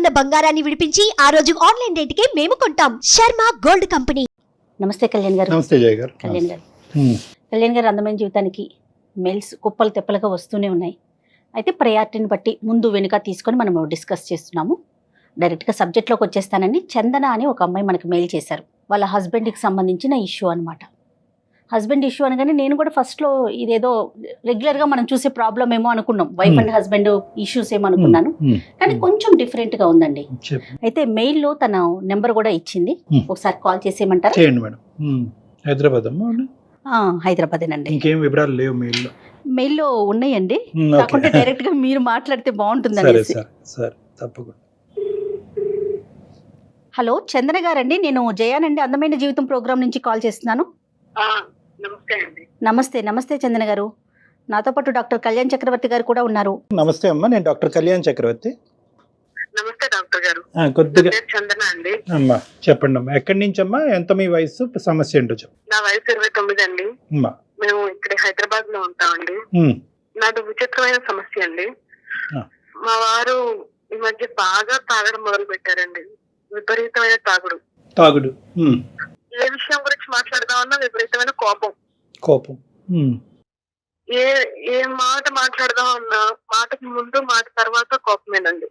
ఉన్న బంగారాన్ని విడిపించి ఆ రోజు ఆన్లైన్ రేటుకే మేము కొంటాం. Sharma gold company. నమస్తే కళ్యాణ్ గారు. నమస్తే జయ గారు. కళ్యాణ్ గారు, అందమైన జీవితానికి మెయిల్స్ కుప్పలు తెప్పలుగా వస్తూనే ఉన్నాయి. అయితే ప్రయారిటీని బట్టి ముందు వెనుక తీసుకొని మనం డిస్కస్ చేస్తున్నాము. డైరెక్ట్గా సబ్జెక్ట్లోకి వచ్చేస్తానండి. చందన అని ఒక అమ్మాయి మనకి మెయిల్ చేశారు. వాళ్ళ హస్బెండ్కి సంబంధించిన ఇష్యూ అనమాట. హస్బెండ్ ఇష్యూ అనగానే నేను కూడా ఫస్ట్లో ఇదేదో రెగ్యులర్గా మనం చూసే ప్రాబ్లం ఏమో అనుకున్నాం, వైఫ్ అండ్ హస్బెండ్ ఇష్యూస్ ఏమో అనుకున్నాను. కానీ కొంచెం డిఫరెంట్గా ఉందండి. అయితే మెయిల్లో తన నెంబర్ కూడా ఇచ్చింది, ఒకసారి కాల్ చేసేయమంటారా? చేయండి మేడం. హైదరాబాద్ హైదరాబాదేనండి. ఇంకేం వివరాలు లేవు మెయిల్లో ఉన్నాయండి, కాకుంటే డైరెక్ట్గా మీరు మాట్లాడితే బాగుంటుంది. తప్పకుండా. హలో చందన గారండి, నేను జయానండి, అందమైన జీవితం ప్రోగ్రామ్ నుంచి కాల్ చేస్తున్నాను. నమస్తే. నమస్తే చందన గారు, నాతో పాటు డాక్టర్ కళ్యాణ్ చక్రవర్తి గారు కూడా ఉన్నారు. నమస్తే అమ్మా, నేను డాక్టర్ కళ్యాణ్ చక్రవర్తి. నమస్తే డాక్టర్ గారు. కొద్దిగా చందన అండి. అమ్మా చెప్పండి అమ్మా, ఎక్కడి నుంచి అమ్మా, ఎంత మీ వయసు, సమస్య ఏంటో చెప్పు. నా వయసు 29 అండి. మేము ఇక్కడ హైదరాబాద్ లో ఉంటామండి. నాది విచిత్రమైన సమస్య అండి. మా వారు ఈ మధ్య బాగా తాగడం మొదలు పెట్టారండి. విపరీతమైన తాగుడు. ఏ విషయం గురించి మాట్లాడదామన్నా విపరీతమైన కోపం. ఏ మాట మాట్లాడదామన్నా మాటకి ముందు మాట తర్వాత కోపమేనండి.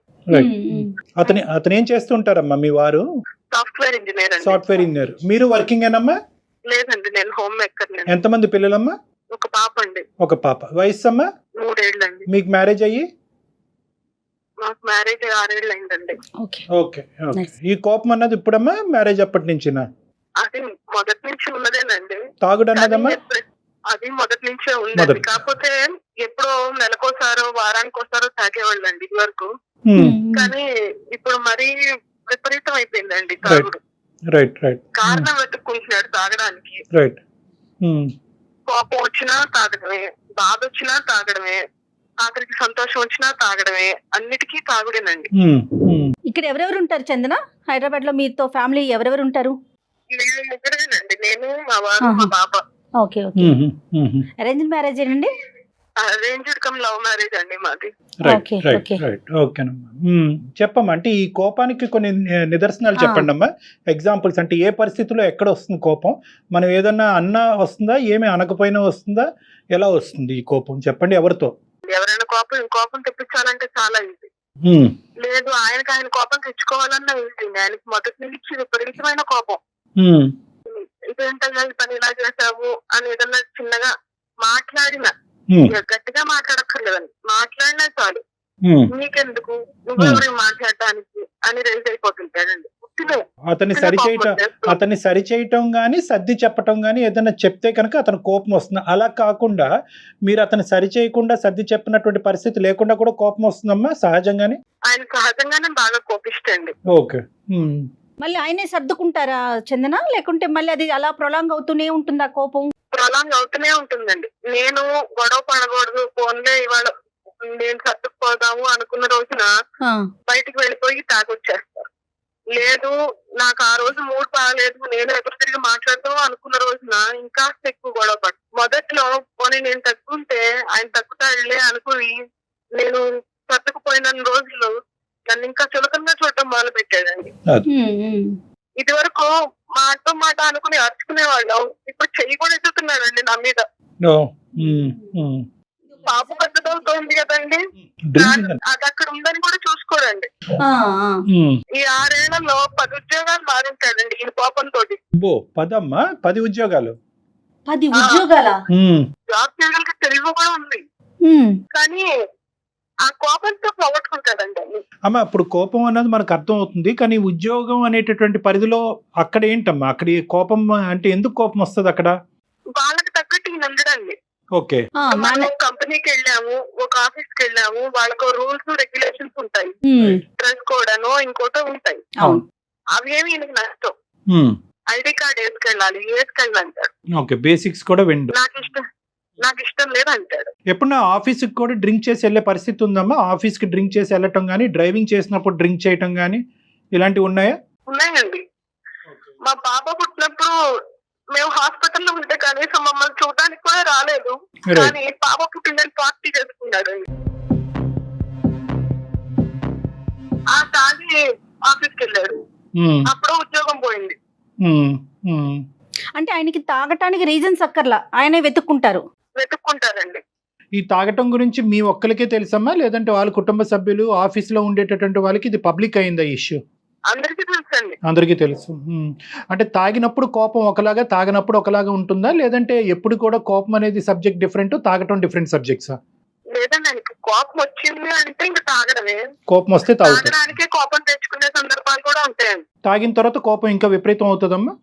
అతను ఏం చేస్తుంటారమ్మా మీ వారు? Software engineer. Software engineer. మీరు వర్కింగ్ ఏనమ్మా? లేదండి, నేను హోమ్ మేకర్. ఎంతమంది పిల్లలమ్మా? ఒక పాప అండి. ఒక పాప. వయసు అమ్మా? 3 ఏళ్ళండి. మీకు మ్యారేజ్ అయ్యి? నాకు మ్యారేజ్ 6 ఏళ్ళు అయిందండి. ఓకే. ఈ కోపం అన్నది ఇప్పుడమ్మా, మ్యారేజ్ అప్పటి నుంచినా? అది మొదటి నుంచి ఉన్నదేనండి. తాగుడు అన్నదమ్మా? అది మొదటి నుంచే ఉందండి. కాకపోతే ఎప్పుడో నెలకోసారో వారానికోసారో తాగేవాళ్ళండి ఇది వరకు. కానీ ఇప్పుడు మరీ విపరీతం అయిపోయిందండి తాగుడు. కారణం వెతుక్కుంటున్నాడు తాగడానికి. కోపం వచ్చినా తాగడమే, బాధ వచ్చినా తాగడమే, ఆఖరికి సంతోషం వచ్చినా తాగడమే, అన్నిటికీ తాగుడేనండి. ఇక్కడ ఎవరెవరు ఉంటారు చందన? హైదరాబాద్ లో మీతో ఫ్యామిలీ ఎవరెవరు ఉంటారు? మేము ముగ్గురేనండి, నేను, మా వారు, మా బాబా. ఓకే. అరేంజ్ మ్యారేజ్ అండి? అరేంజ్డ్ కమ్ లవ్ మ్యారేజ్ అండి మాది. చెప్పమ్మా, అంటే ఈ కోపానికి కొన్ని నిదర్శనాలు చెప్పండి అమ్మా, ఎగ్జాంపుల్స్. అంటే ఏ పరిస్థితిలో ఎక్కడ వస్తుంది కోపం? మనం ఏదన్నా అన్నా వస్తుందా, ఏమి అనకపోయినా వస్తుందా, ఎలా వస్తుంది ఈ కోపం చెప్పండి? ఎవరితో? ఎవరైనా కోపం తెప్పించాలంటే చాలా ఈజీ. లేదు, ఆయన కోపం తెచ్చుకోవాలన్నా ఈజీ. ఆయనకి మొదటి నుంచి విపరీతమైన కోపం. ఇదేంటయ్యా ఈ పని ఇలా చేసావు అని ఏదన్నా చిన్నగా మాట్లాడినా, గట్టిగా మాట్లాడక్కర్లేదండి, మాట్లాడినా చాలు, నీకెందుకు, నువ్వెవరు మాట్లాడడానికి అని రైజ్ అయిపోతుంటాడండి. అతన్ని సరిచేయటం గాని, సర్ది చెప్పటం గాని ఏదైనా చెప్తే కనుక అతను కోపం వస్తుంది. అలా కాకుండా మీరు అతను సరిచేయకుండా, సర్ది చెప్పినటువంటి పరిస్థితి లేకుండా కూడా కోపం వస్తుందమ్మా సహజంగానే? ఆయన సహజంగానే బాగా కోపిస్తండి. ఓకే. మళ్ళీ ఆయనే సర్దుకుంటారా చందన, లేకుంటే మళ్ళీ అది అలా ప్రొలాంగ్ అవుతూనే ఉంటుందా కోపం? ప్రొలాంగ్ అవుతూనే ఉంటుందండి. నేను గొడవ పడకూడదు, ఫోన్లే ఇవాళ నేను సర్దుకుపోదాము అనుకున్న రోజున బయటికి వెళ్ళిపోయి తాగొచ్చేస్తారు. లేదు, నాకు ఆ రోజు మూడ్ బాగాలేదు, నేను ఎదురు తిరిగి మాట్లాడతాం అనుకున్న రోజున ఇంకా ఎక్కువ గొడవ పడు. మొదట్లో పోనీ నేను తగ్గుంటే ఆయన తగ్గుతాడులే అనుకుని నేను సర్దుకుపోయిన రోజులు నన్ను ఇంకా చులకనగా చూడటం మొదలు పెట్టాడండి. ఇది వరకు మాట అనుకుని అరుచుకునేవాళ్ళం, ఇప్పుడు చెయ్యి కూడా ఎత్తుతున్నాడండి నా మీద. పాప పెద్దదవుతోంది కదండి, అది అక్కడ ఉందని కూడా చూసుకోరండి. ఈ 6 ఏళ్లలో 10 ఉద్యోగాలు మారింటాడండి ఈ కోపంతో. 10 ఉద్యోగాలు? 10 ఉద్యోగాలా? జాబ్ చేయడానికి తెలివి కూడా ఉంది, కానీ ఆ కోపంతో పోగొట్టుకుంటాడండి. అమ్మా, ఇప్పుడు కోపం అన్నది మనకు అర్థం అవుతుంది, కానీ ఉద్యోగం అనేటటువంటి పరిధిలో అక్కడ ఏంటమ్మా, అక్కడ కోపం అంటే ఎందుకు కోపం వస్తుంది అక్కడ? వాళ్ళకి తగ్గట్టు ఈయన ఉండడండి. ఓకే. మనం కంపెనీకి వెళ్ళాము, ఒక ఆఫీస్ కి వెళ్ళాము, వాళ్ళకు రూల్స్ రెగ్యులేషన్స్ ఉంటాయి, డ్రెస్ కోడ్ అనో ఇంకోటో ఉంటాయి. అవి ఏమి ఈయనకి నష్టం. ఐడి కార్డ్ వేసుకెళ్ళాలి, వేసుకెళ్ళాలంటాడు. ఓకే, బేసిక్స్ కూడా విండు. నాకు ఇష్టం లేదంటాడు. ఎప్పుడన్నా ఆఫీస్ కి కూడా డ్రింక్ చేసి వెళ్ళే పరిస్థితి ఉందమ్మా? ఆఫీస్ కి డ్రింక్ చేసి వెళ్ళటం గానీ, డ్రైవింగ్ చేసినప్పుడు డ్రింక్ చేయటం గానీ ఇలాంటివి ఉన్నాయా? ఉన్నాయండి. మా పాప పుట్టినప్పుడు మేము హాస్పిటల్లో ఉంటే కనీసం మమ్మల్ని చూడడానికి కూడా రాలేదు, కానీ పాప పుట్టిందని పార్టీ చేసుకున్నాడు. ఆ తాగి ఆఫీస్కి వెళ్ళాడు. అప్పుడు ఉద్యోగం పోయింది. అంటే ఆయనకి తాగటానికి రీజన్స్ అక్కర్లా, ఆయనే వెతుక్కుంటారండి. ఈ తాగటం గురించి మీ ఒక్కరికే తెలుసమ్మా, లేదంటే వాళ్ళ కుటుంబ సభ్యులు, ఆఫీస్ లో ఉండేటటువంటి వాళ్ళకి ఇది పబ్లిక్ అయిందా ఇష్యూ? అందరికీ తెలుసండి. అందరికీ తెలుసు. అంటే తాగినప్పుడు కోపం ఒకలాగా, తాగినప్పుడు ఒకలాగా ఉంటుందా, లేదంటే ఎప్పుడు కూడా కోపం అనేది సబ్జెక్ట్ డిఫరెంట్, తాగటం డిఫరెంట్ సబ్జెక్ట్సా? లేదండి, ఆయనకి కోపం వచ్చింది అంటే ఇంకా తాగడమే. కోపం వస్తే తాగడానికే కోపం తెచ్చుకునే సందర్భాలు కూడా ఉంటాయండి. తాగిన తర్వాత కోపం ఇంకా విపరీతం అవుతుందమ్మా?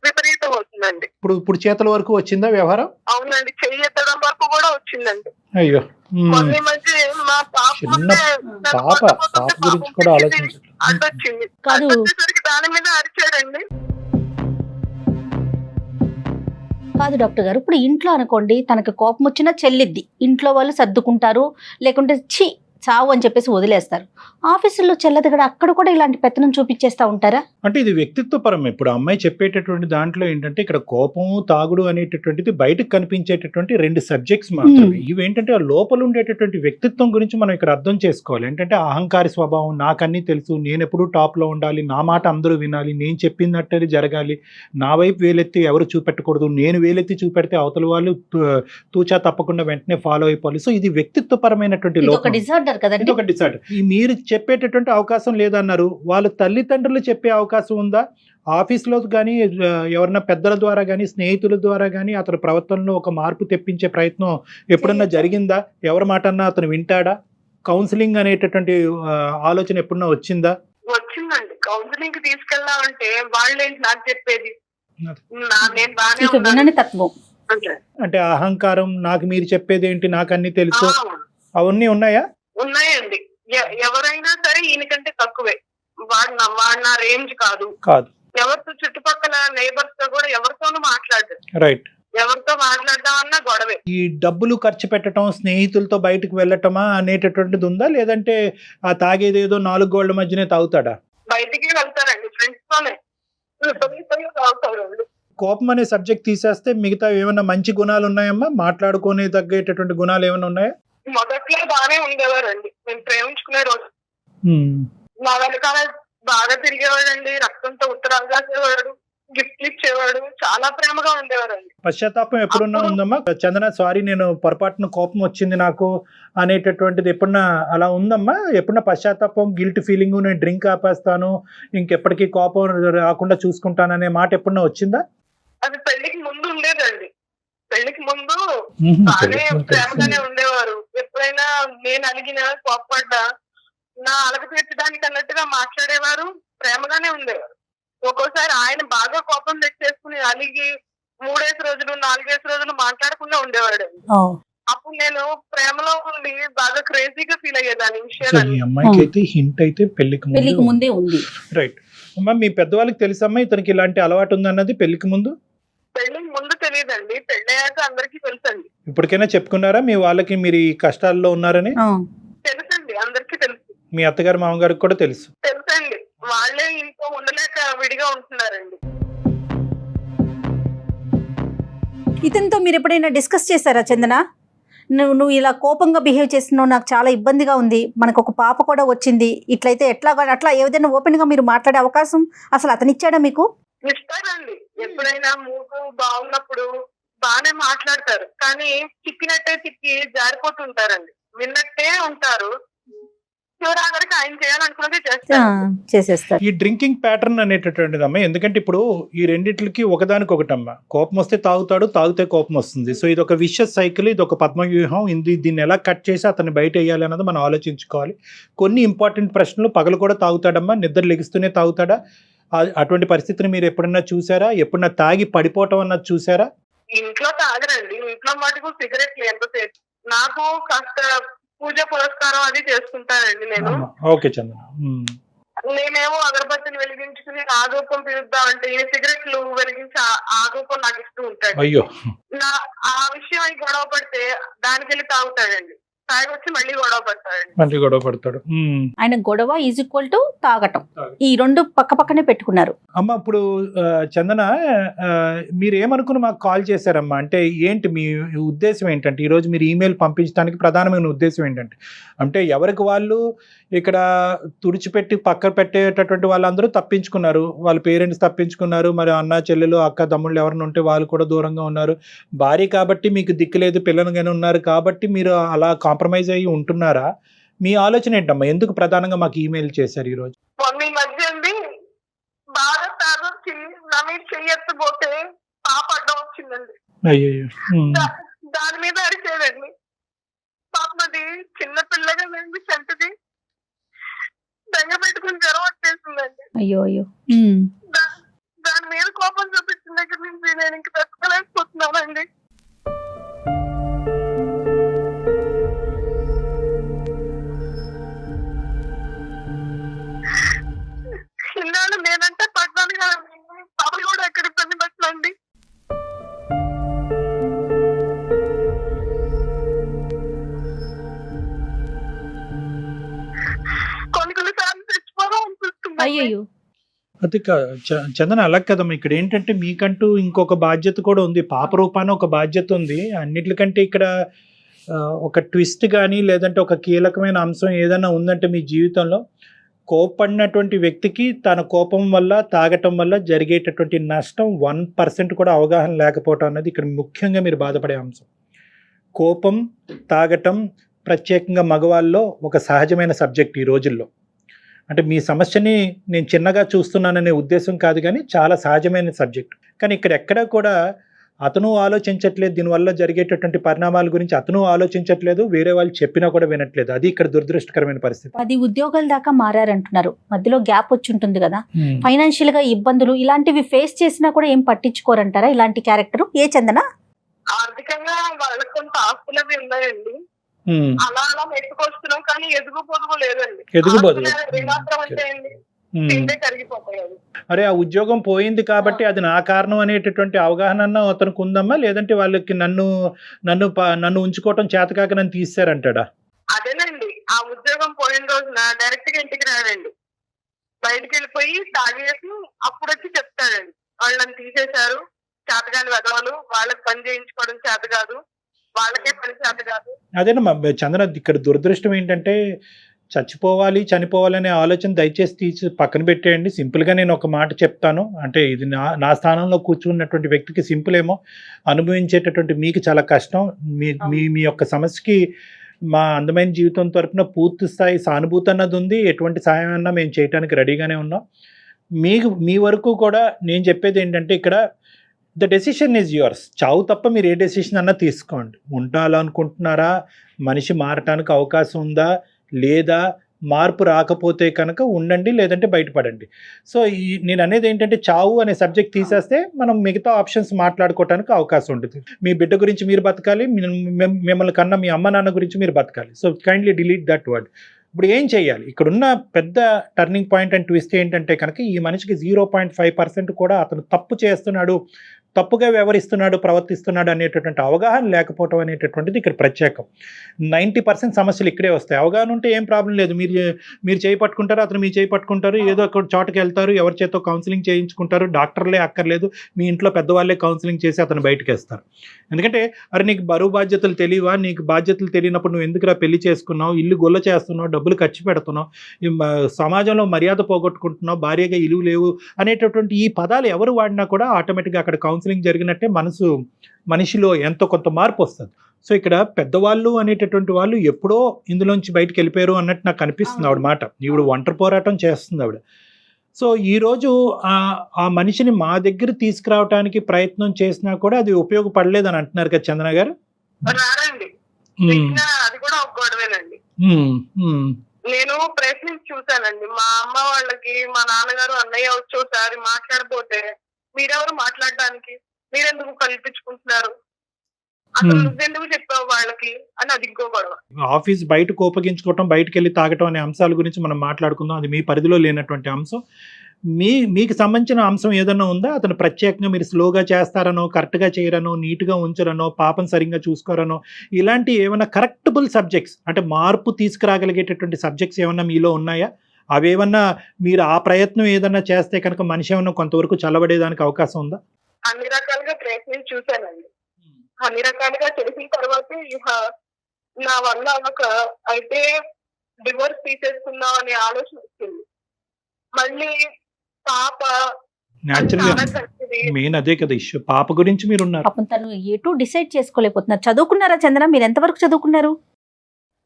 విపరీతం అవుతుందండి. ఇప్పుడు చేతుల వరకు వచ్చిందా వ్యవహారం? అవునండి, చెయ్యి ఎత్తడం వరకు కూడా వచ్చిందండి. అయ్యో. కొన్ని మధ్య మా పాప గురించి కూడా ఆలోచించాలి. అడ్డొచ్చింది. అడ్డొచ్చేసరికి దాని మీద అరిచాడండి. కాదు డాక్టర్ గారు, ఇప్పుడు ఇంట్లో అనుకోండి తనకు కోపం వచ్చినా చెల్లిద్ది, ఇంట్లో వాళ్ళు సర్దుకుంటారు, లేకుంటే ఛీ చావు అని చెప్పేసి వదిలేస్తారు. ఆఫీసుల్లో చెల్లదు కూడా, అక్కడ కూడా ఇలాంటి పెత్తనం చూపించేస్తా ఉంటారా? అంటే ఇది వ్యక్తిత్వ పరం. ఇప్పుడు అమ్మాయి చెప్పేటటువంటి దాంట్లో ఏంటంటే ఇక్కడ కోపము, తాగుడు అనేటటువంటిది బయటకు కనిపించేటటువంటి రెండు సబ్జెక్ట్స్ మాత్రమే. ఇవేంటంటే ఆ లోపల ఉండేటటువంటి వ్యక్తిత్వం గురించి మనం ఇక్కడ అర్థం చేసుకోవాలి. ఏంటంటే అహంకారి స్వభావం, నాకన్నీ తెలుసు, నేను ఎప్పుడూ టాప్ లో ఉండాలి, నా మాట అందరూ వినాలి, నేను చెప్పినట్టు జరగాలి, నా వైపు వేలెత్తి ఎవరు చూపెట్టకూడదు, నేను వేలెత్తి చూపెడితే అవతల వాళ్ళు తూచా తప్పకుండా వెంటనే ఫాలో అయిపోవాలి. సో ఇది వ్యక్తిత్వ పరమైనటువంటి లోపం. కదండి, ఒక డిసార్డర్. మీరు చెప్పేటటువంటి అవకాశం లేదన్నారు, వాళ్ళ తల్లిదండ్రులు చెప్పే అవకాశం ఉందా? ఆఫీస్లో కానీ ఎవరన్నా పెద్దల ద్వారా కానీ స్నేహితుల ద్వారా కానీ అతని ప్రవర్తనలో ఒక మార్పు తెప్పించే ప్రయత్నం ఎప్పుడన్నా జరిగిందా? ఎవరి మాట అన్నా అతను వింటాడా? కౌన్సిలింగ్ అనేటటువంటి ఆలోచన ఎప్పుడన్నా వచ్చిందా? వచ్చిందండి. కౌన్సిలింగ్ కి తీసుకెళ్దామంటే వాళ్ళేంటి నాకు చెప్పేది, అంటే అహంకారం, నాకు మీరు చెప్పేది ఏంటి, నాకు అన్ని తెలుసు, అవన్నీ ఉన్నాయా? ఉన్నాయండి. ఎవరైనా సరే ఈయనకంటే తక్కువే, వాడు నా రేంజ్ కాదు. ఎవరితో చుట్టుపక్కల నైబర్స్ తో కూడా ఎవరితోనూ మాట్లాడదు. రైట్. ఎవరితో మాట్లాడదామన్నా గొడవే. ఈ డబ్బులు ఖర్చు పెట్టడం, స్నేహితులతో బయటకు వెళ్ళటమా అనేటటువంటిది ఉందా, లేదంటే ఆ తాగేదేదో 4 గోళ్ల మధ్యనే తాగుతాడా? బయటికి వెళ్తారండి, ఫ్రెండ్స్ తోనే తాగుతారండి. కోపం అనే సబ్జెక్ట్ తీసేస్తే మిగతా ఏమైనా మంచి గుణాలు ఉన్నాయమ్మా? మాట్లాడుకునే తగ్గేటటువంటి గుణాలు ఏమైనా ఉన్నాయా? మొదట్లో బాగానే ఉండేవారండి. మేము ప్రేమించుకునే రోజు మా వెనకాల బాగా తిరిగేవాడండి, రక్తంతో ఉత్తరాలు రాసేవాడు, గిఫ్ట్లు ఇచ్చేవాడు, చాలా ప్రేమగా ఉండేవారండి. పశ్చాత్తాపం ఎప్పుడున్నా ఉందమ్మా? చందన, సారీ నేను పొరపాటున కోపం వచ్చింది నాకు అనేటటువంటిది ఎప్పుడన్నా అలా ఉందమ్మా? ఎప్పుడన్నా పశ్చాత్తాపం, గిల్ట్ ఫీలింగ్, నేను డ్రింక్ ఆపేస్తాను, ఇంకెప్పటికీ కోపం రాకుండా చూసుకుంటాను అనే మాట ఎప్పుడన్నా వచ్చిందా? అది పెళ్లికి ముందు ఉండేదండి. పెళ్లికి ముందు బాగానే ప్రేమగానే ఉండేవారు. ఎప్పుడైనా నేను అలిగినా కోపపడ్డా నా అలగ తీర్చడానికి అన్నట్టుగా మాట్లాడేవారు, ప్రేమగానే ఉండేవారు. ఒక్కోసారి ఆయన బాగా కోపం తెచ్చేసుకుని అలిగి 3 రోజులు 4 రోజులు మాట్లాడకుండా ఉండేవాడు. అప్పుడు నేను ప్రేమలో ఉండి బాగా క్రేజీగా ఫీల్ అయ్యేదాన్ని విషయాలు. అమ్మాయికి అయితే హింట్ అయితే పెళ్లికి ముందే ఉంది. రైట్ అమ్మా, మీ పెద్దవాళ్ళకి తెలుసమ్మా ఇతనికి ఇలాంటి అలవాటు ఉందన్నది? పెళ్లికి ముందు తెలియదండి, పెళ్ళయ్యాక అందరికీ తెలుసండి. ఇప్పటికైనా చెప్పుకున్నారా మీ వాళ్ళకి మీరు ఈ కష్టాల్లో ఉన్నారని? తెలుసండి, అందరికీ తెలుసు. మీ అత్తగారు మామగారికి కూడా తెలుసండి. వాళ్ళే ఇంట్లో ఉండలేక విడిగా ఉంటున్నారండి. ఇతనితో మీరు ఎప్పుడైనా డిస్కస్ చేశారా చందన? నువ్వు ఇలా కోపంగా బిహేవ్ చేస్తున్నావు, నాకు చాలా ఇబ్బందిగా ఉంది, మనకు ఒక పాప కూడా వచ్చింది, ఇట్లయితే ఎట్లా అట్లా ఏదైనా ఓపెన్ గా మీరు మాట్లాడే అవకాశం అసలు అతను ఇచ్చాడా మీకు? ఇస్తారండి. ఎప్పుడైనా మూడు బాగున్నప్పుడు బాగానే మాట్లాడతారు, కానీ తిప్పినట్టే తిప్పి జారిపోతుంటారండి. విన్నట్టే ఉంటారు, చివరాగరికి ఆయన చేయాలనుకున్నదే చేసేస్తారు. ఈ డ్రింకింగ్ ప్యాటర్న్ అనేటటువంటిది అమ్మ, ఎందుకంటే ఇప్పుడు ఈ రెండిట్లకి ఒకదానికొకటమ్మ. కోపం వస్తే తాగుతాడు, తాగితే కోపం వస్తుంది. సో ఇది ఒక విషస్ సైకిల్, ఇది ఒక పద్మవ్యూహం. దీన్ని ఎలా కట్ చేసి అతన్ని బయట వేయాలి అన్నది మనం ఆలోచించుకోవాలి. కొన్ని ఇంపార్టెంట్ ప్రశ్నలు, పగలు కూడా తాగుతాడమ్మా, నిద్ర లెగిస్తూనే తాగుతాడా? అటువంటి పరిస్థితిని మీరు ఎప్పుడన్నా చూసారా? ఎప్పుడన్నా తాగి పడిపోవటం అన్నది చూసారా? ఇంట్లో తాగరండి, ఇంట్లో మటుకు సిగరెట్లు ఎంతసేపు. నాకు కాస్త పూజ పురస్కారం అది చేసుకుంటానండి నేను. ఓకే చందన. నేనేమో అగరబత్తిని వెలిగించుకుని ఆగోపం పిలుద్దామంటే సిగరెట్లు వెలిగించి ఆగోపం నాకు ఇస్తూ ఉంటాడు. అయ్యో, ఆ విషయం గొడవ పడితే దానికి వెళ్ళి తాగుతాడండి. తాగొచ్చి మళ్ళీ గొడవ పడతాడండి. మళ్ళీ గొడవ పడతాడు. ఆయన గొడవ ఈజ్ ఈక్వల్ టు తాగటం. ఈ రెండు పక్క పక్కనే పెట్టుకున్నారు. అమ్మ ఇప్పుడు చందన, మీరు ఏమనుకుని మాకు కాల్ చేశారమ్మా? అంటే ఏంటి మీ ఉద్దేశం ఏంటంటే, ఈరోజు మీరు ఈమెయిల్ పంపించడానికి ప్రధానమైన ఉద్దేశం ఏంటంటే, అంటే ఎవరికి వాళ్ళు ఇక్కడ తుడిచిపెట్టి పక్కన పెట్టేటటువంటి వాళ్ళందరూ తప్పించుకున్నారు, వాళ్ళ పేరెంట్స్ తప్పించుకున్నారు, మరి అన్న చెల్లెలు అక్క తమ్ముళ్ళు ఎవరైనా ఉంటే వాళ్ళు కూడా దూరంగా ఉన్నారు, భార్య కాబట్టి మీకు దిక్కులేదు, పిల్లలుగానే ఉన్నారు కాబట్టి మీరు అలా కాంప్రమైజ్ అయ్యి ఉంటున్నారా? మీ ఆలోచన ఏంటమ్మా? ఎందుకు ప్రధానంగా మాకు ఈమెయిల్ చేశారు ఈరోజు? మొన్న ఈ మధ్య అండి బాగా తాగొచ్చి నా మీద చెయ్యెత్తపోతే పాప అడ్డం వచ్చిందండి. అయ్యో. దాని మీద అరిచేదండి. పాపం అది చిన్న పిల్లగా వెండి చంటిది దగ్గర పెట్టుకుని జ్వరం వచ్చేసిందండి. అయ్యో అయ్యో. దాని మీద కోపం చూపించిన దగ్గర నుంచి నేను ఇంక తట్టుకోలేకపోతున్నానండి. ఇన్నాళ్ళు నేనంటే పడ్డాను కదండి, పాప కూడా ఎక్కడ ఇబ్బంది పెట్టండి. కొన్ని సార్లు తెచ్చిపోదాం అనిపిస్తుంది. అయ్యో. అది చందన అలా కదమ్మా, ఇక్కడ ఏంటంటే మీకంటూ ఇంకొక బాధ్యత కూడా ఉంది, పాప రూపాన ఒక బాధ్యత ఉంది. అన్నిటికంటే ఇక్కడ ఒక ట్విస్ట్ కానీ లేదంటే ఒక కీలకమైన అంశం ఏదైనా ఉందంటే మీ జీవితంలో, కోపడినటువంటి వ్యక్తికి తన కోపం వల్ల తాగటం వల్ల జరిగేటటువంటి నష్టం 1% కూడా అవగాహన లేకపోవటం అన్నది ఇక్కడ ముఖ్యంగా మీరు బాధపడే అంశం. కోపం, తాగటం ప్రత్యేకంగా మగవాళ్ళలో ఒక సహజమైన సబ్జెక్ట్ ఈ రోజుల్లో. అంటే మీ సమస్యని నేను చిన్నగా చూస్తున్నాననే ఉద్దేశం కాదు, కానీ చాలా సహజమైన సబ్జెక్ట్. కానీ ఇక్కడ ఎక్కడా కూడా అతను ఆలోచించట్లేదు, దీనివల్ల జరిగేటటువంటి పరిణామాల గురించి అతను ఆలోచించట్లేదు, వేరే వాళ్ళు చెప్పినా కూడా వినట్లేదు. అది ఇక్కడ దురదృష్టకరమైన పరిస్థితి. 10 ఉద్యోగాల దాకా మారారంటున్నారు, మధ్యలో గ్యాప్ వచ్చి ఉంటుంది కదా, ఫైనాన్షియల్ గా ఇబ్బందులు ఇలాంటివి ఫేస్ చేసినా కూడా ఏం పట్టించుకోరంటారా ఇలాంటి క్యారెక్టర్? ఏ చందన? ఆర్థికంగా వాళ్ళకి కొంత ఆస్తులు అవి ఉన్నాయండి, అలా అలా మెట్టుకొస్తున్నాం, కానీ ఎదుగు పొదుగు లేదండి. ఏమాత్రం అంటే అండి తింటే కరిగిపోతాయి. అరే ఆ ఉద్యోగం పోయింది కాబట్టి అది నా కారణం అనేటటువంటి అవగాహన అతనికి ఉందమ్మా, లేదంటే వాళ్ళకి నన్ను ఉంచుకోవటం చేతకాక నన్ను తీసారంటాడా? అదేనండి, ఆ ఉద్యోగం పోయిన రోజున డైరెక్ట్ గా ఇంటికి రాడండి, బయటకు వెళ్ళిపోయి తాగేసి అప్పుడు వచ్చి చెప్తాడండి, వాళ్ళని తీసేశారు, చేతగాని వెదవాళ్ళు, వాళ్ళకి పని చేయించుకోవడం చేత కాదు, వాళ్ళకే పని చేత కాదు. అదేనమ్మా చంద్ర, ఇక్కడ దురదృష్టం ఏంటంటే చచ్చిపోవాలి చనిపోవాలనే ఆలోచన దయచేసి తీసి పక్కన పెట్టేయండి. సింపుల్గా నేను ఒక మాట చెప్తాను, అంటే ఇది నా స్థానంలో కూర్చున్నటువంటి వ్యక్తికి సింపుల్ ఏమో, అనుభవించేటటువంటి మీకు చాలా కష్టం. మీ యొక్క సమస్యకి మా అందమైన జీవితం తరపున పూర్తి స్థాయి సానుభూతి అన్నది ఉంది, ఎటువంటి సహాయం అన్నా మేము చేయడానికి రెడీగానే ఉన్నాం. మీ వరకు కూడా నేను చెప్పేది ఏంటంటే, ఇక్కడ ద డెసిషన్ ఈజ్ యువర్స్. చావు తప్ప మీరు ఏ డెసిషన్ అన్నా తీసుకోండి. ఉండాలనుకుంటున్నారా, మనిషి మారటానికి అవకాశం ఉందా లేదా, మార్పు రాకపోతే కనుక ఉండండి, లేదంటే బయటపడండి. సో నేను అనేది ఏంటంటే, చావు అనే సబ్జెక్ట్ తీసేస్తే మనం మిగతా ఆప్షన్స్ మాట్లాడుకోవడానికి అవకాశం ఉంటుంది. మీ బిడ్డ గురించి మీరు బతకాలి, మిమ్మల్ని కన్నా మీ అమ్మ నాన్న గురించి మీరు బతకాలి. So kindly delete that word. ఇప్పుడు ఏం చేయాలి? ఇక్కడున్న పెద్ద టర్నింగ్ పాయింట్ అండ్ ట్విస్ట్ ఏంటంటే కనుక, ఈ మనిషికి 0.5% కూడా అతను తప్పు చేస్తున్నాడు, తప్పుగా వ్యవహరిస్తున్నాడు, ప్రవర్తిస్తున్నాడు అనేటటువంటి అవగాహన లేకపోవటం అనేటటువంటిది ఇక్కడ ప్రత్యేకం. 90% సమస్యలు ఇక్కడే వస్తాయి. అవగాహన ఉంటే ఏం ప్రాబ్లం లేదు, మీరు చేయి పట్టుకుంటారు, అతను మీ చేయి పట్టుకుంటారు, ఏదో ఒక చోటకి వెళ్తారు, ఎవరి చేతో కౌన్సిలింగ్ చేయించుకుంటారు, డాక్టర్లే అక్కర్లేదు, మీ ఇంట్లో పెద్దవాళ్ళే కౌన్సిలింగ్ చేసి అతను బయటకు వేస్తారు. ఎందుకంటే అరే నీకు బరువు బాధ్యతలు తెలియవా, నీకు బాధ్యతలు తెలియనప్పుడు నువ్వు ఎందుకురా పెళ్లి చేసుకున్నావు, ఇల్లు గొల్ల చేస్తున్నావు, డబ్బులు ఖర్చు పెడుతున్నావు, సమాజంలో మర్యాద పోగొట్టుకుంటున్నావు, భార్యగా ఇలువ లేవు అనేటటువంటి ఈ పదాలు ఎవరు వాడినా కూడా ఆటోమేటిక్గా అక్కడ కౌన్సిలింగ్ జరిగినట్టే మనిషిలో ఎంతో కొంత మార్పు వస్తుంది. సో ఇక్కడ పెద్దవాళ్ళు అనేటటువంటి వాళ్ళు ఎప్పుడో ఇందులోంచి బయటకు వెళ్ళిపోయారు అన్నట్టు నాకు అనిపిస్తుంది ఆవిడ మాట. ఈవిడ ఒంటరి పోరాటం చేస్తుంది ఆవిడ. సో ఈరోజు ఆ మనిషిని మా దగ్గర తీసుకురావడానికి ప్రయత్నం చేసినా కూడా అది ఉపయోగపడలేదని అంటున్నారు కదా చందన గారు. అది కూడా ఒక గొడవేనండి. నేను ప్రయత్నించి చూసానండి, మా అమ్మ వాళ్ళకి మా నాన్నగారు అన్నయ్య వచ్చి ఒకసారి మాట్లాడపోతే, మీరెవరు మాట్లాడడానికి, మీరెందుకు కల్పించుకుంటున్నారు, అసలు నువ్వెందుకు చెప్పావు వాళ్ళకి అని అది ఇంకో గొడవ. ఆఫీస్ బయట కోపగించుకోవటం, బయటకు వెళ్ళి తాగటం అనే అంశాల గురించి మనం మాట్లాడుకుందాం. అది మీ పరిధిలో లేనటువంటి అంశం. మీకు సంబంధించిన అంశం ఏదైనా ఉందా? అతను ప్రత్యేకంగా మీరు స్లోగా చేస్తారనో, కరెక్ట్గా చేయరనో, నీట్గా ఉంచరనో, పాపం సరిగ్గా చూసుకోరనో, ఇలాంటి ఏమైనా కరెక్టబుల్ సబ్జెక్ట్స్ అంటే మార్పు తీసుకురాగలిగేటటువంటి సబ్జెక్ట్స్ ఏమన్నా మీలో ఉన్నాయా? అవేమన్నా మీరు ఆ ప్రయత్నం ఏదన్నా చేస్తే కనుక మనిషి ఏమన్నా కొంతవరకు చల్లబడేదానికి అవకాశం ఉందా? అన్ని రకాలుగా ప్రయత్నించి చూశానండి. అన్ని రకాలుగా చేసిన తర్వాత ఇక నా వల్ల అయితే డివోర్స్ తీసేసుకుందాం అనే ఆలోచన వచ్చింది. మళ్ళీ పాప న్యాచురల్గా మెయిన్ అదే కదా ఇష్యూ. పాప గురించి మీరు ఉన్నారు. పాపం తను ఎటు డిసైడ్ చేసుకోలేకపోతున్నారు. చదువుకున్నారా చందన? మీరు ఎంతవరకు చదువుకున్నారు?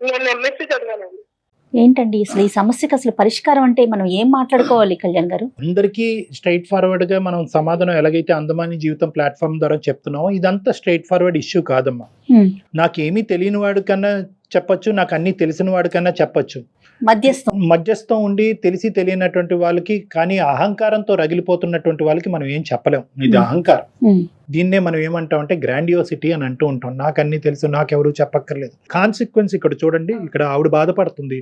నేను ఎంఎస్సీ చదివానండి. ఏంటండి అసలు ఈ సమస్యకి అసలు పరిష్కారం అంటే మనం ఏం మాట్లాడుకోవాలి కళ్యాణ్ గారు? అందరికీ స్ట్రైట్ ఫార్వర్డ్ గా మనం సమాధానం ఎలాగైతే అందమాని జీవితం ప్లాట్ఫామ్ ద్వారా చెప్తున్నామో ఇదంతా స్ట్రైట్ ఫార్వర్డ్ ఇష్యూ కాదమ్మా. నాకేమీ తెలియని వాడి కన్నా చెప్పొచ్చు, నాకు అన్ని తెలిసిన వాడికన్నా చెప్పొచ్చు. మధ్యస్థం ఉండి తెలిసి తెలియనటువంటి వాళ్ళకి, కానీ అహంకారంతో రగిలిపోతున్నటువంటి వాళ్ళకి మనం ఏం చెప్పలేం. ఇది అహంకారం. దీన్నే మనం ఏమంటాం అంటే గ్రాండియోసిటీ అని అంటూ ఉంటాం. నాకు అన్ని తెలుసు, నాకెవరూ చెప్పక్కర్లేదు. కాన్సిక్వెన్స్ ఇక్కడ చూడండి, ఇక్కడ ఆవిడ బాధపడుతుంది,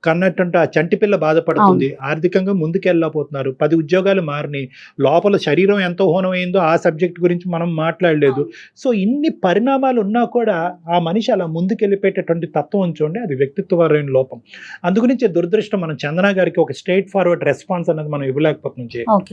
కన్నట్టుంటే ఆ చంటి పిల్ల బాధపడుతుంది, ఆర్థికంగా ముందుకెళ్ళకపోతున్నారు, 10 ఉద్యోగాలు మారినాయి, లోపల శరీరం ఎంతో హోనమైందో ఆ సబ్జెక్ట్ గురించి మనం మాట్లాడలేదు. సో ఇన్ని పరిణామాలు ఉన్నా కూడా ఆ మనిషి అలా ముందుకెళ్ళిపోయేటటువంటి తత్వం చూడండి, అది వ్యక్తిత్వపరమైన లోపం. అందుగురించి దురదృష్టం మనం చందన గారికి ఒక స్ట్రైట్ ఫార్వర్డ్ రెస్పాన్స్ అనేది మనం ఇవ్వలేకపోతున్నాం.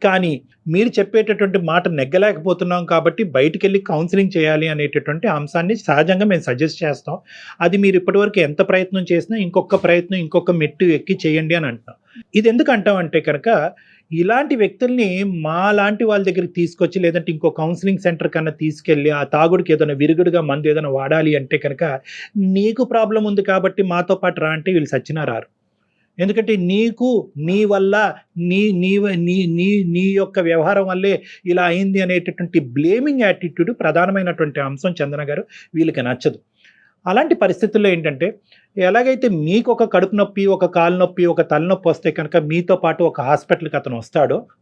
కానీ మీరు చెప్పేటటువంటి మాట నెగ్గలేకపోతున్నాం కాబట్టి బయటికి వెళ్ళి కౌన్సిలింగ్ చేయాలి అనేటటువంటి అంశాన్ని సహజంగా మేము సజెస్ట్ చేస్తాం. అది మీరు ఇప్పటివరకు ఎంత ప్రయత్నం చేసినా ఇంకొక ప్రయత్నం, ఇంకొక మెట్టు ఎక్కి చేయండి అని అంటున్నాం. ఇది ఎందుకు అంటామంటే కనుక ఇలాంటి వ్యక్తుల్ని మా లాంటి వాళ్ళ దగ్గరికి తీసుకొచ్చి, లేదంటే ఇంకో కౌన్సిలింగ్ సెంటర్ కన్నా తీసుకెళ్ళి ఆ తాగుడికి ఏదైనా విరుగుడుగా మందు ఏదైనా వాడాలి అంటే కనుక నీకు ప్రాబ్లం ఉంది కాబట్టి మాతో పాటు రా అంటే వీళ్ళు సచ్చినా రారు. ఎందుకంటే నీకు నీ వల్ల నీ నీ నీ నీ నీ యొక్క వ్యవహారం వల్లే ఇలా అయింది అనేటటువంటి బ్లేమింగ్ యాటిట్యూడ్ ప్రధానమైనటువంటి అంశం చందన గారు వీళ్ళకి నచ్చదు. అలాంటి పరిస్థితుల్లో ఏంటంటే ఎలాగైతే మీకు ఒక కడుపు నొప్పి, ఒక కాలు నొప్పి, ఒక తలనొప్పి వస్తే కనుక మీతో పాటు ఒక హాస్పిటల్కి అతను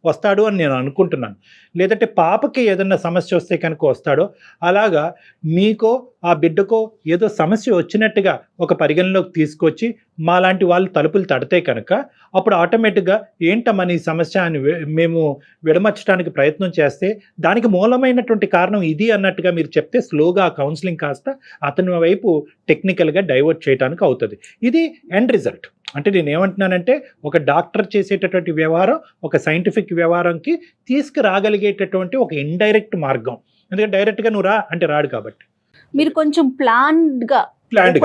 వస్తాడు అని నేను అనుకుంటున్నాను. లేదంటే పాపకి ఏదన్నా సమస్య వస్తే కనుక వస్తాడో, అలాగా మీకో ఆ బిడ్డకో ఏదో సమస్య వచ్చినట్టుగా ఒక పరిగణలోకి తీసుకొచ్చి మాలాంటి వాళ్ళు తలుపులు తడితే కనుక అప్పుడు ఆటోమేటిక్గా ఏంటమ్మా నీ సమస్య అని మేము విడమర్చడానికి ప్రయత్నం చేస్తే దానికి మూలమైనటువంటి కారణం ఇది అన్నట్టుగా మీరు చెప్తే స్లోగా ఆ కౌన్సిలింగ్ కాస్త అతని వైపు టెక్నికల్గా డైవర్ట్ చేయడానికి అవుతుంది. ఇది ఎండ్ రిజల్ట్. అంటే నేను ఏమంటున్నానంటే ఒక డాక్టర్ చేసేటటువంటి వ్యవహారం ఒక సైంటిఫిక్ వ్యవహారంకి తీసుకురాగలిగేటటువంటి ఒక ఇండైరెక్ట్ మార్గం. ఎందుకంటే డైరెక్ట్గా నువ్వు రా అంటే రాడు కాబట్టి మీరు కొంచెం ప్లాన్డ్గా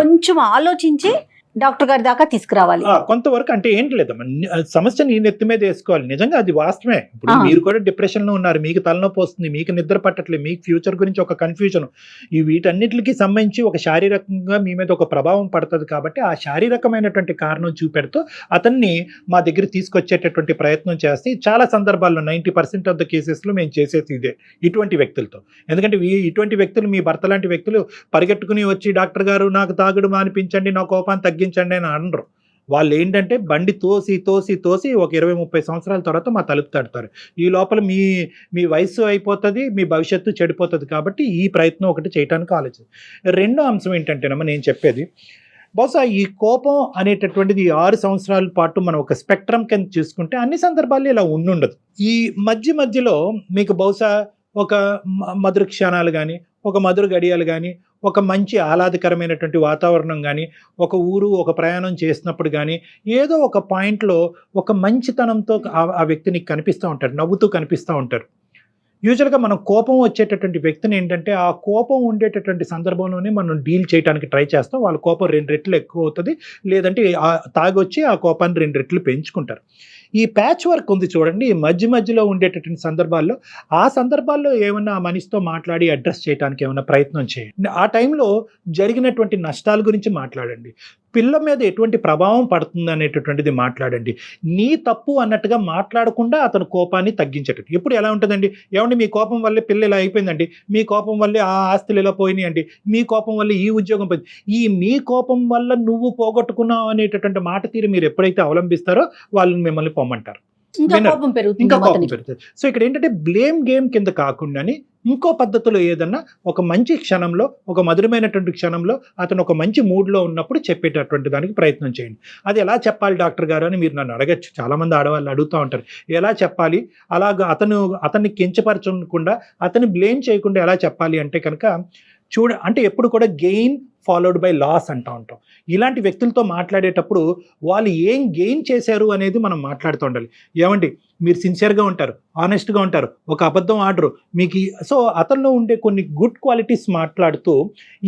కొంచెం ఆలోచించి డాక్టర్ గారి దాకా తీసుకురావాలి. కొంతవరకు అంటే ఏంటి లేదమ్మా, సమస్య నీ నెత్తి మీద వేసుకోవాలి. నిజంగా అది వాస్తవమే. ఇప్పుడు మీరు కూడా డిప్రెషన్లో ఉన్నారు, మీకు తలనొప్పి వస్తుంది, మీకు నిద్ర పట్టట్లేదు, మీకు ఫ్యూచర్ గురించి ఒక కన్ఫ్యూజన్, ఈ వీటన్నిటికి సంబంధించి ఒక శారీరకంగా మీ మీద ఒక ప్రభావం పడుతుంది. కాబట్టి ఆ శారీరకమైనటువంటి కారణం చూపెడుతూ అతన్ని మా దగ్గర తీసుకొచ్చేటటువంటి ప్రయత్నం చేస్తే చాలా సందర్భాల్లో 90% ఆఫ్ ద కేసెస్లో మేము చేసేది ఇదే ఇటువంటి వ్యక్తులతో. ఎందుకంటే ఇటువంటి వ్యక్తులు, మీ భర్త లాంటి వ్యక్తులు పరిగెట్టుకుని వచ్చి డాక్టర్ గారు నాకు తాగుడు మానిపించండి, నా కోపాన్ని తగ్గించండి అని అనరు. వాళ్ళు ఏంటంటే బండి తోసి ఒక 20-30 సంవత్సరాల తర్వాత మా తలుపు తడతారు. ఈ లోపల మీ వయసు అయిపోతుంది, మీ భవిష్యత్తు చెడిపోతుంది. కాబట్టి ఈ ప్రయత్నం ఒకటి చేయడానికి ఆలోచన. రెండో అంశం ఏంటంటేనమ్మా నేను చెప్పేది, బహుశా ఈ కోపం అనేటటువంటిది 6 సంవత్సరాల పాటు మనం ఒక స్పెక్ట్రమ్ కింద చూసుకుంటే అన్ని సందర్భాల్లో ఇలా ఉండదు. ఈ మధ్యలో మీకు బహుశా ఒక మధుర క్షణాలు కానీ, ఒక మధుర గడియాలు కానీ, ఒక మంచి ఆహ్లాదకరమైనటువంటి వాతావరణం కానీ, ఒక ఊరు ఒక ప్రయాణం చేసినప్పుడు కానీ ఏదో ఒక పాయింట్లో ఒక మంచితనంతో ఆ వ్యక్తిని కనిపిస్తూ ఉంటారు, నవ్వుతూ కనిపిస్తూ ఉంటారు. యూజువల్గా మనం కోపం వచ్చేటటువంటి వ్యక్తిని ఏంటంటే ఆ కోపం ఉండేటటువంటి సందర్భంలోనే మనం డీల్ చేయడానికి ట్రై చేస్తాం. వాళ్ళ కోపం 2 రెట్లు ఎక్కువ అవుతుంది, లేదంటే తాగొచ్చి ఆ కోపాన్ని 2 రెట్లు పెంచుకుంటారు. ఈ ప్యాచ్ వర్క్ ఉంది చూడండి, ఈ మధ్యలో ఉండేటటువంటి సందర్భాల్లో ఆ సందర్భాల్లో ఏమన్నా ఆ మనిషితో మాట్లాడి అడ్రస్ చేయడానికి ఏమైనా ప్రయత్నం చేయండి. ఆ టైంలో జరిగినటువంటి నష్టాల గురించి మాట్లాడండి, పిల్ల మీద ఎటువంటి ప్రభావం పడుతుంది అనేటటువంటిది మాట్లాడండి. నీ తప్పు అన్నట్టుగా మాట్లాడకుండా అతను కోపాన్ని తగ్గించేటట్టు. ఎప్పుడు ఎలా ఉంటుందండి, ఏమండి మీ కోపం వల్లే పిల్ల ఇలా అయిపోయిందండి, మీ కోపం వల్లే ఆ ఆస్తులు ఇలా పోయినాయండి, మీ కోపం వల్ల ఈ ఉద్యోగం పోయింది. ఈ మీ కోపం వల్ల నువ్వు పోగొట్టుకున్నావు అనేటటువంటి మాట తీరు మీరు ఎప్పుడైతే అవలంబిస్తారో వాళ్ళు మిమ్మల్ని పొమ్మంటారు, ఇంకా కోపం పెరుగుతుంది. సో ఇక్కడ ఏంటంటే బ్లేమ్ గేమ్ కింద కాకుండాని ఇంకో పద్ధతిలో ఏదన్నా ఒక మంచి క్షణంలో, ఒక మధురమైనటువంటి క్షణంలో అతను ఒక మంచి మూడ్లో ఉన్నప్పుడు చెప్పేటటువంటి దానికి ప్రయత్నం చేయండి. అది ఎలా చెప్పాలి డాక్టర్ గారు అని మీరు నన్ను అడగచ్చు. చాలామంది ఆడవాళ్ళు అడుగుతూ ఉంటారు, ఎలా చెప్పాలి, అలాగా అతన్ని కించపరచకుండా, అతన్ని బ్లేమ్ చేయకుండా ఎలా చెప్పాలి అంటే కనుక అంటే ఎప్పుడు కూడా గెయిన్ ఫాలోడ్ బై లాస్ అంటూ ఉంటాం. ఇలాంటి వ్యక్తులతో మాట్లాడేటప్పుడు వాళ్ళు ఏం గెయిన్ చేశారు అనేది మనం మాట్లాడుతూ ఉండాలి. ఏమండి, మీరు సిన్సియర్గా ఉంటారు, ఆనెస్ట్గా ఉంటారు, ఒక అబద్ధం ఆడరు మీకు. సో అతనిలో ఉండే కొన్ని గుడ్ క్వాలిటీస్ మాట్లాడుతూ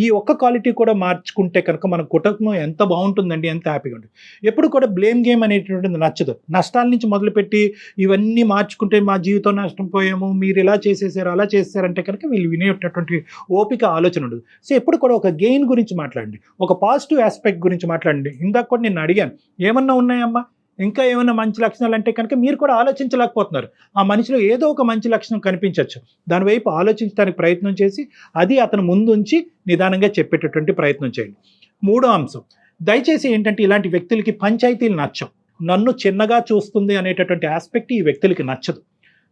ఈ ఒక్క క్వాలిటీ కూడా మార్చుకుంటే కనుక మన కుటుంబం ఎంత బాగుంటుందండి, ఎంత హ్యాపీగా ఉంటుంది. ఎప్పుడు కూడా బ్లేమ్ గేమ్ అనేటువంటిది నచ్చదు. నష్టాల నుంచి మొదలుపెట్టి ఇవన్నీ మార్చుకుంటే మా జీవితం నష్టం పోయాము, మీరు ఇలా చేసేసారు, అలా చేసేసారంటే కనుక వీళ్ళు వినేటటువంటి ఓపిక ఆలోచన ఉండదు. సో ఎప్పుడు కూడా ఒక గెయిన్ గురించి మాట్లాడండి, ఒక పాజిటివ్ ఆస్పెక్ట్ గురించి మాట్లాడండి. ఇందాక కూడా నేను అడిగాను, ఏమన్నా ఉన్నాయమ్మా ఇంకా ఏమైనా మంచి లక్షణాలు అంటే కనుక మీరు కూడా ఆలోచించలేకపోతున్నారు. ఆ మనిషిలో ఏదో ఒక మంచి లక్షణం కనిపించవచ్చు, దానివైపు ఆలోచించడానికి ప్రయత్నం చేసి అది అతను ముందుంచి నిదానంగా చెప్పేటటువంటి ప్రయత్నం చేయండి. మూడో అంశం, దయచేసి ఏంటంటే ఇలాంటి వ్యక్తులకి పంచాయతీలు నచ్చవు. నన్ను చిన్నగా చూస్తుంది అనేటటువంటి ఆస్పెక్ట్ ఈ వ్యక్తులకి నచ్చదు.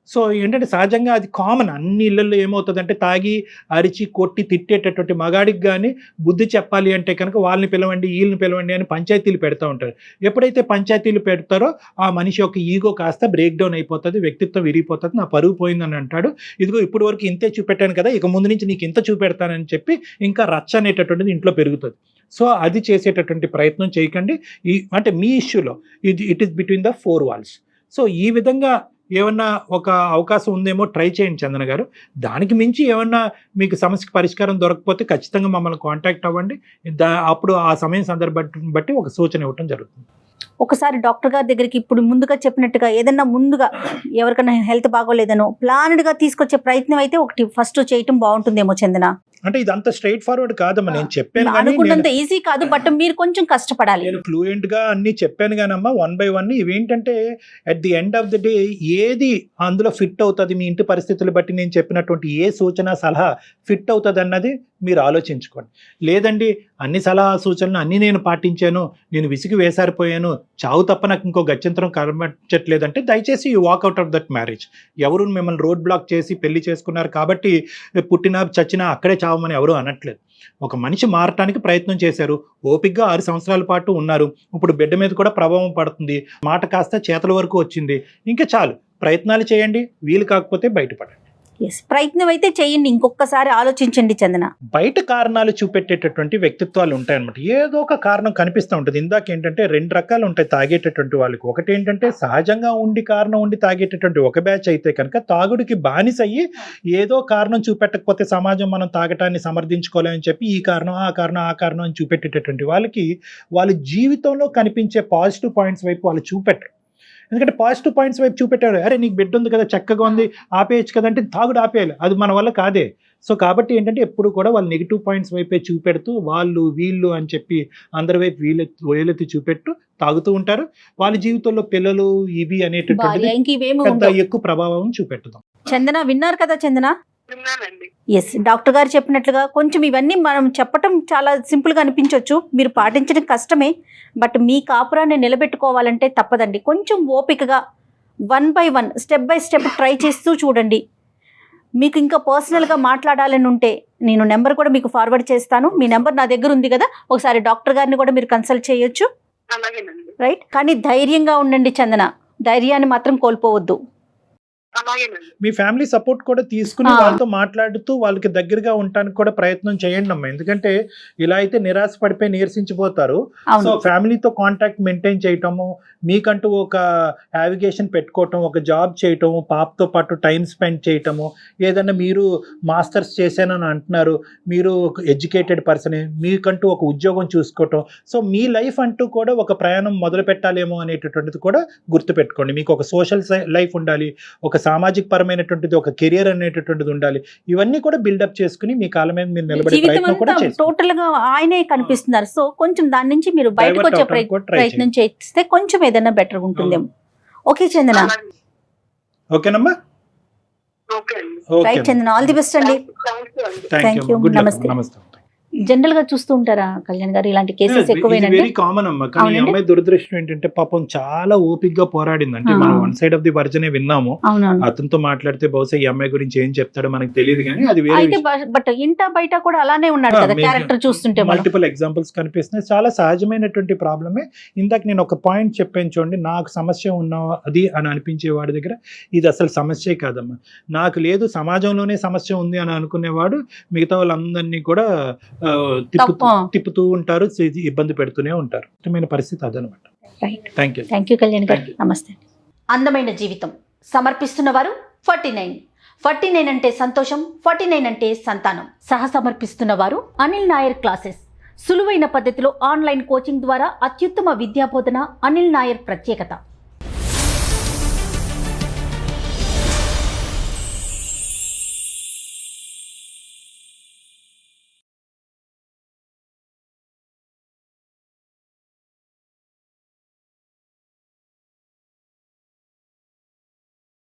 సో ఏంటంటే సహజంగా అది కామన్, అన్ని ఇళ్లలో ఏమవుతుందంటే తాగి అరిచి కొట్టి తిట్టేటటువంటి మగాడికి కానీ బుద్ధి చెప్పాలి అంటే కనుక వాళ్ళని పిలవండి, వీళ్ళని పిలవండి అని పంచాయతీలు పెడతా ఉంటారు. ఎప్పుడైతే పంచాయతీలు పెడతారో ఆ మనిషి యొక్క ఈగో కాస్త బ్రేక్ డౌన్ అయిపోతుంది, వ్యక్తిత్వం విరిగిపోతుంది, నా పరువు పోయిందని అంటాడు. ఇదిగో ఇప్పుడు వరకు ఇంతే చూపెట్టాను కదా, ఇక ముందు నుంచి నీకు ఇంత చూపెడతానని చెప్పి ఇంకా రచ్చ అనేటటువంటిది ఇంట్లో పెరుగుతుంది. సో అది చేసేటటువంటి ప్రయత్నం చేయకండి. అంటే మీ ఇష్యూలో it is between the 4 walls. So ఈ విధంగా ఏమన్నా ఒక అవకాశం ఉందేమో ట్రై చేయండి చందన గారు. దానికి మించి ఏమన్నా మీకు సమస్యకి పరిష్కారం దొరకకపోతే ఖచ్చితంగా మమ్మల్ని కాంటాక్ట్ అవ్వండి. అప్పుడు ఆ సమయం సందర్భాన్ని బట్టి ఒక సూచన ఇవ్వటం జరుగుతుంది. ఒకసారి డాక్టర్ గారి దగ్గరికి ఇప్పుడు ముందుగా చెప్పినట్టుగా ఏదన్నా ముందుగా ఎవరికైనా హెల్త్ బాగోలేదనో ప్లాన్డ్గా తీసుకొచ్చే ప్రయత్నం అయితే ఒకటి ఫస్ట్ చేయటం బాగుంటుందేమో చందన. అంటే ఇది అంత స్ట్రైట్ ఫార్వర్డ్ కాదమ్మా, నేను చెప్పాను అనుకున్నంత ఈజీ కాదు, బట్ మీరు కొంచెం కష్టపడాలి. నేను ఫ్లూయెంట్ గా అన్ని చెప్పాను కానమ్మా, 1 by 1. ఇవేంటంటే at the end of the day ఏది అందులో ఫిట్ అవుతుంది, మీ ఇంటి పరిస్థితులు బట్టి నేను చెప్పినటువంటి ఏ సూచన సలహా ఫిట్ అవుతుంది అన్నది మీరు ఆలోచించుకోండి. లేదండి అన్ని సలహా సూచనలు అన్ని నేను పాటించాను, నేను విసిగి వేసారిపోయాను, చావు తప్ప నాకు ఇంకో గత్యంతరం కనిపించట్లేదంటే దయచేసి you walk out of that marriage. ఎవరు మిమ్మల్ని రోడ్ బ్లాక్ చేసి పెళ్లి చేసుకున్నారు కాబట్టి పుట్టినా చచ్చినా అక్కడే చావమని ఎవరు అనట్లేదు. ఒక మనిషి మారటానికి ప్రయత్నం చేశారు, ఓపికగా 6 సంవత్సరాల పాటు ఉన్నారు, ఇప్పుడు బిడ్డ మీద కూడా ప్రభావం పడుతుంది, మాట కాస్త చేతల వరకు వచ్చింది, ఇంకా చాలు ప్రయత్నాలు చేయండి, వీలు కాకపోతే బయటపడండి. ప్రయత్నం అయితే చేయండి, ఇంకొకసారి ఆలోచించండి చందన. బయట కారణాలు చూపెట్టేటటువంటి వ్యక్తిత్వాలు ఉంటాయన్నమాట. ఏదో ఒక కారణం కనిపిస్తూ ఉంటుంది. ఇందాక ఏంటంటే 2 రకాలు ఉంటాయి తాగేటటువంటి వాళ్ళకి. ఒకటి ఏంటంటే సహజంగా ఉండి కారణం ఉండి తాగేటటువంటి ఒక బ్యాచ్ అయితే కనుక తాగుడికి బానిస అయ్యి ఏదో కారణం చూపెట్టకపోతే సమాజం మనం తాగటాన్ని సమర్థించుకోలేమని చెప్పి ఈ కారణం ఆ కారణం ఆ కారణం అని చూపెట్టేటటువంటి వాళ్ళకి వాళ్ళ జీవితంలో కనిపించే పాజిటివ్ పాయింట్స్ వైపు వాళ్ళు చూపెట్టరు. ఎందుకంటే పాజిటివ్ పాయింట్స్ వైపు చూపెట్టారు, అరే నీకు బిడ్డ ఉంది కదా, చక్కగా ఉంది, ఆపేయచ్చు కదా అంటే తాగుడు ఆపేయాలి, అది మన వల్ల కాదే. సో కాబట్టి ఏంటంటే ఎప్పుడు కూడా వాళ్ళు నెగిటివ్ పాయింట్స్ వైపే చూపెడుతూ వాళ్ళు వీళ్ళు అని చెప్పి అందరి వైపు వేలెత్తి చూపెట్టు తాగుతూ ఉంటారు. వాళ్ళ జీవితంలో పిల్లలు ఇవి అనేటటువంటి ఎక్కువ ప్రభావం చూపెట్టదాం. చందన విన్నారు కదా చందన? ఎస్, డాక్టర్ గారు చెప్పినట్లుగా కొంచెం ఇవన్నీ మనం చెప్పటం చాలా సింపుల్గా అనిపించవచ్చు, మీరు పాటించడం కష్టమే, బట్ మీ కాపురాన్ని నిలబెట్టుకోవాలంటే తప్పదండి. కొంచెం ఓపికగా 1 by 1 step by step try చేస్తూ చూడండి. మీకు ఇంకా పర్సనల్గా మాట్లాడాలని ఉంటే నేను నెంబర్ కూడా మీకు ఫార్వర్డ్ చేస్తాను. మీ నెంబర్ నా దగ్గర ఉంది కదా, ఒకసారి డాక్టర్ గారిని కూడా మీరు కన్సల్ట్ చేయొచ్చు. రైట్, కానీ ధైర్యంగా ఉండండి చందన, ధైర్యాన్ని మాత్రం కోల్పోవద్దు. మీ ఫ్యామిలీ సపోర్ట్ కూడా తీసుకుని వాళ్ళతో మాట్లాడుతూ వాళ్ళకి దగ్గరగా ఉండటానికి కూడా ప్రయత్నం చేయండి అమ్మా. ఎందుకంటే ఇలా అయితే నిరాశ పడిపోయి నీరసించిపోతారు. సో ఫ్యామిలీతో కాంటాక్ట్ మెయింటైన్ చేయటము, మీకంటూ ఒక నావిగేషన్ పెట్టుకోవటం, ఒక జాబ్ చేయటం, పాపతో పాటు టైం స్పెండ్ చేయటము, ఏదన్నా మీరు మాస్టర్స్ చేశానని అంటున్నారు, మీరు ఎడ్యుకేటెడ్ పర్సనే, మీకంటూ ఒక ఉద్యోగం చూసుకోవటం, సో మీ లైఫ్ అంటూ కూడా ఒక ప్రయాణం మొదలు పెట్టాలేమో అనేటటువంటిది కూడా గుర్తుపెట్టుకోండి. మీకు ఒక సోషల్ లైఫ్ ఉండాలి, ఒక సామాజిక పరమైనటువంటిది ఒక కెరియర్ అనేటటువంటిది ఉండాలి. ఇవన్నీ కూడా బిల్డప్ చేసుకుని మీ కాలం మీద మీరు నిలబడే ప్రయత్నం కూడా చేయండి. టోటల్ గా ఆయనే కనిపిస్తున్నారు, సో కొంచెం దాని నుంచి మీరు బయటకు వచ్చే ప్రయత్నం చేస్తే కొంచెం ఏదైనా బెటర్ ఉంటుందేమో. ఓకే చందన? ఓకేనమ్మా, right Chandana, all the best అండి. థ్యాంక్ యూ, నమస్తే. జనరల్ గా చూస్తూ ఉంటారా కళ్యాణ్ గారు ఇలాంటి కేసెస్ ఎక్కువేనండి? వెరీ కామన్ అమ్మా. కానీ ఈ అవునండి. అమ్మాయి దురదృష్టం ఏంటంటే పాపం చాలా ఓపిక్ గా పోరాడింది. అంటే మనం వన్ సైడ్ ఆఫ్ ది వర్జనే విన్నాము. అవునవును. అతనితో మాట్లాడితే బహుశా ఈ అమ్మాయి గురించి ఏం చెప్తాడో మనకు తెలియదు, కానీ అది వేరే అయితే బట్ ఇంట బయట కూడా అలానే ఉన్నాడు కదా క్యారెక్టర్ చూస్తుంటే మనం. మల్టిపుల్ ఎగ్జాంపుల్స్ కనిపిస్తున్నాయి. చాలా సహజమైనటువంటి ప్రాబ్లమే. ఇందాక నేను ఒక పాయింట్ చెప్పాను చూడండి, నాకు సమస్య అది అని అనిపించే వాడి దగ్గర ఇది అసలు సమస్యే కాదమ్మా. నాకు లేదు, సమాజంలోనే సమస్య ఉంది అని అనుకునేవాడు మిగతా వాళ్ళందరినీ కూడా తిప్పుతూ ఉంటారు, ఇబ్బంది పెడుతూనే ఉంటారు. ఇష్టమైన పరిస్థితి అదనమాట. Right. Thank you. Thank you Kalyan గారు. Thank you. నమస్తే. అందమైన జీవితం సమర్పిస్తున్నవారు 49 అంటే సంతోషం, 49 అంటే సంతానం. సమర్పిస్తున్నవారు అనిల్ నాయర్ క్లాసెస్. సులువైన పద్ధతిలో ఆన్లైన్ కోచింగ్ ద్వారా అత్యుత్తమ విద్యాబోధన అనిల్ నాయర్ ప్రత్యేకత.